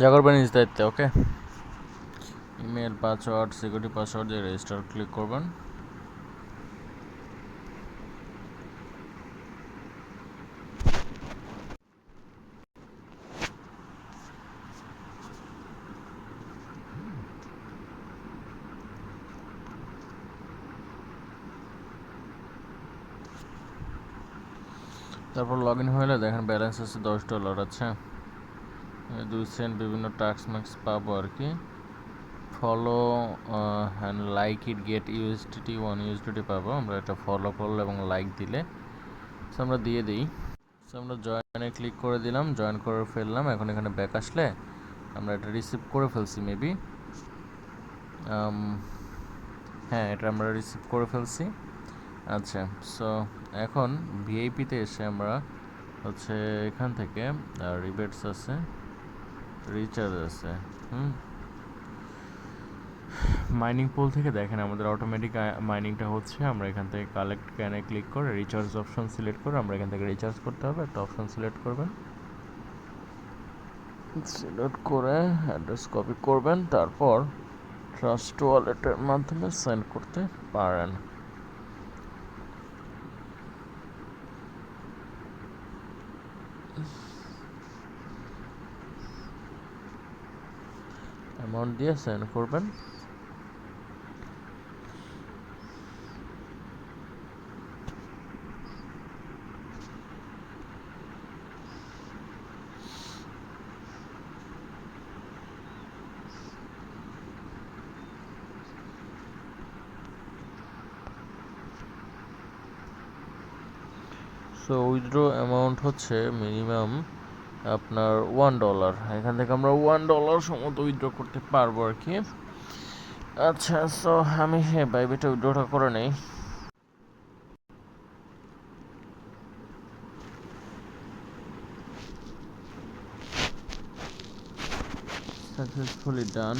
যা করবেন নিজ দায়িত্বে। ওকে, ইমেল পাসওয়ার্ড সিকিউরিটি পাসওয়ার্ড দিয়ে রেজিস্টার ক্লিক করবেন। তারপর লগ ইন হলে দেখেন ব্যালেন্স আছে $10। আচ্ছা, 2 সেন্ট বিভিন্ন টাস্ক মার্কস পাবো আর কি। Follow and like it gate USDT 1 USDT পাবো আমরা, এটা ফলো করলে এবং লাইক দিলে। সো আমরা দিয়ে দিই। সো আমরা জয়েনে ক্লিক করে দিলাম, জয়েন করে ফেললাম। এখন এখানে ব্যাক আসলে আমরা এটা রিসিভ করে ফেলছি মেবি। হ্যাঁ, এটা আমরা রিসিভ করে ফেলছি। আচ্ছা, সো এখন ভিআইপিতে এসে আমরা হচ্ছে এখান থেকে রিবেটস আছে, রিচার্জ আছে, মাইনিং পুল থেকে দেখেন আমাদের অটোমেটিক মাইনিংটা হচ্ছে। আমরা এখান থেকে কালেক্ট ক্যানে ক্লিক করে রিচার্জ অপশন সিলেক্ট করে আমরা এখান থেকে রিচার্জ করতে হবে, একটা অপশন সিলেক্ট করবেন। সিলেক্ট করে অ্যাড্রেস কপি করবেন, তারপর ট্রাস্ট ওয়ালেটের মাধ্যমে সেন্ড করতে পারেন। অ্যামাউন্ট দিয়ে সেন্ড করবেন। সো উইথড্র অ্যামাউন্ট হচ্ছে মিনিমাম আপনার $1। এখান থেকে আমরা $1 সমত উইথড্র করতে পারবো আর কি। আচ্ছা, সো আমি বাইবিটা উইথড্রটা করে নেই। সাকসেসফুলি ডান।